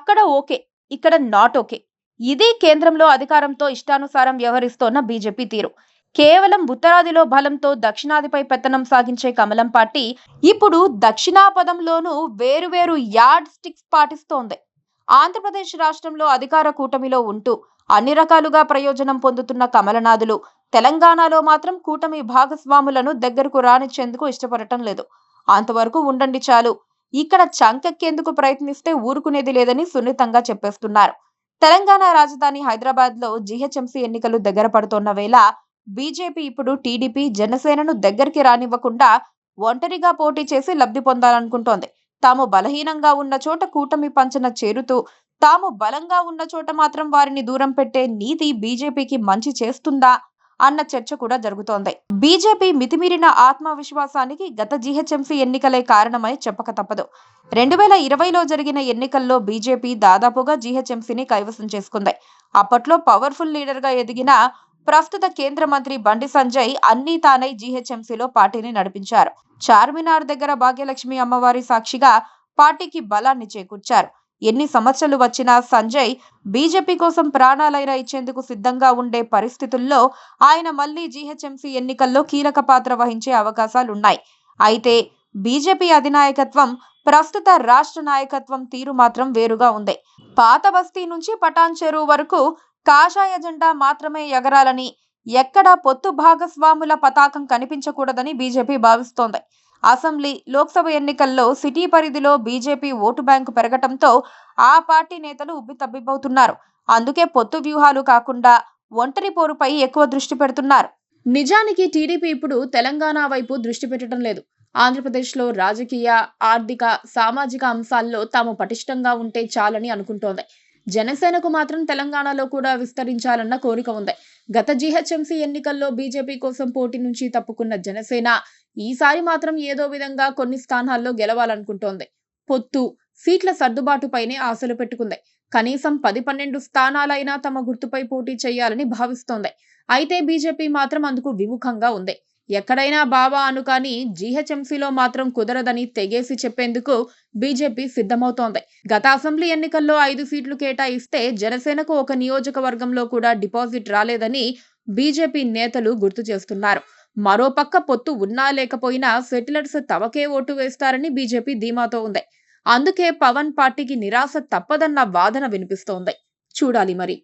అక్కడ ఓకే, ఇక్కడ not okay. ఇది కేంద్రంలో అధికారంతో ఇష్టానుసారం వ్యవహరిస్తోన్న బీజేపీ తీరు. కేవలం ఉత్తరాదిలో బలంతో దక్షిణాదిపై పెత్తనం సాగించే కమలం పార్టీ ఇప్పుడు దక్షిణాపథంలోనూ వేరువేరు యార్డ్ స్టిక్స్ పాటిస్తోంది. ఆంధ్రప్రదేశ్ రాష్ట్రంలో అధికార కూటమిలో ఉంటూ అన్ని రకాలుగా ప్రయోజనం పొందుతున్న కమలనాథులు తెలంగాణలో మాత్రం కూటమి భాగస్వాములను దగ్గరకు రానిచ్చేందుకు ఇష్టపడటం లేదు. అంతవరకు ఉండండి చాలు, ఇక్కడ చంకెక్కేందుకు ప్రయత్నిస్తే ఊరుకునేది లేదని సున్నితంగా చెప్పేస్తున్నారు. తెలంగాణ రాజధాని హైదరాబాద్ లో జీహెచ్ఎంసీ ఎన్నికలు దగ్గర పడుతోన్న వేళ బీజేపీ ఇప్పుడు టీడీపీ జనసేనను దగ్గరికి రానివ్వకుండా ఒంటరిగా పోటీ చేసి లబ్ధి పొందాలనుకుంటోంది. తాము బలహీనంగా ఉన్న చోట కూటమి పంచన చేరుతూ తాము బలంగా ఉన్న చోట మాత్రం వారిని దూరం పెట్టే నీతి బీజేపీకి మంచి చేస్తుందా అన్న చర్చ కూడా జరుగుతోంది. బీజేపీ మితిమీరిన ఆత్మవిశ్వాసానికి గత జీహెచ్ఎంసీ ఎన్నికలే కారణమై చెప్పక తప్పదు. 2020లో జరిగిన ఎన్నికల్లో బీజేపీ దాదాపుగా జీహెచ్ఎంసీని కైవసం చేసుకుంది. అప్పట్లో పవర్ఫుల్ లీడర్ గా ఎదిగిన ప్రస్తుత కేంద్ర మంత్రి బండి సంజయ్ అన్నీ తానై జీహెచ్ఎంసీలో పార్టీని నడిపించారు. చార్మినార్ దగ్గర భాగ్యలక్ష్మి అమ్మవారి సాక్షిగా పార్టీకి బలాన్ని చేకూర్చారు. ఎన్ని సమస్యలు వచ్చినా సంజయ్ బీజేపీ కోసం ప్రాణాలైనా ఇచ్చేందుకు సిద్ధంగా ఉండే పరిస్థితుల్లో ఆయన మళ్లీ జీహెచ్ఎంసీ ఎన్నికల్లో కీలక పాత్ర వహించే అవకాశాలున్నాయి. అయితే బీజేపీ అధినాయకత్వం, ప్రస్తుత రాష్ట్ర నాయకత్వం తీరు మాత్రం వేరుగా ఉంది. పాత బస్తీ నుంచి పటాన్ చెరువు వరకు కాషాయ జెండా మాత్రమే ఎగరాలని, ఎక్కడా పొత్తు భాగస్వాముల పతాకం కనిపించకూడదని బీజేపీ భావిస్తోంది. అసెంబ్లీ, లోక్సభ ఎన్నికల్లో సిటీ పరిధిలో బీజేపీ ఓటు బ్యాంకు పెరగటంతో ఆ పార్టీ నేతలు ఉబ్బితబ్బిబ్బవుతున్నారు. అందుకే పొత్తు వ్యూహాలు కాకుండా ఒంటరి పోరుపై ఎక్కువ దృష్టి పెడుతున్నారు. నిజానికి టీడీపీ ఇప్పుడు తెలంగాణ వైపు దృష్టి పెట్టడం లేదు. ఆంధ్రప్రదేశ్లో రాజకీయ, ఆర్థిక, సామాజిక అంశాల్లో తాము పటిష్టంగా ఉంటే చాలని అనుకుంటోంది. జనసేనకు మాత్రం తెలంగాణలో కూడా విస్తరించాలన్న కోరిక ఉంది. గత జీహెచ్ఎంసీ ఎన్నికల్లో బీజేపీ కోసం పోటీ నుంచి తప్పుకున్న జనసేన ఈసారి మాత్రం ఏదో విధంగా కొన్ని స్థానాల్లో గెలవాలనుకుంటోంది. పొత్తు, సీట్ల సర్దుబాటుపైనే ఆశలు పెట్టుకుంది. కనీసం 10-12 స్థానాలైనా తమ గుర్తుపై పోటీ చేయాలని భావిస్తోంది. అయితే బీజేపీ మాత్రం అందుకు విముఖంగా ఉంది. ఎక్కడైనా బావా అను కానీ జీహెచ్ఎంసీలో మాత్రం కుదరదని తెగేసి చెప్పేందుకు బీజేపీ సిద్ధమవుతోంది. గత అసెంబ్లీ ఎన్నికల్లో 5 సీట్లు కేటాయిస్తే జనసేనకు ఒక నియోజకవర్గంలో కూడా డిపాజిట్ రాలేదని బీజేపీ నేతలు గుర్తు చేస్తున్నారు. మరోపక్క పొత్తు ఉన్నా లేకపోయినా సెటిలర్స్ తమకే ఓటు వేస్తారని బీజేపీ ధీమాతో ఉంది. అందుకే పవన్ పార్టీకి నిరాశ తప్పదన్న వాదన వినిపిస్తోంది. చూడాలి మరి.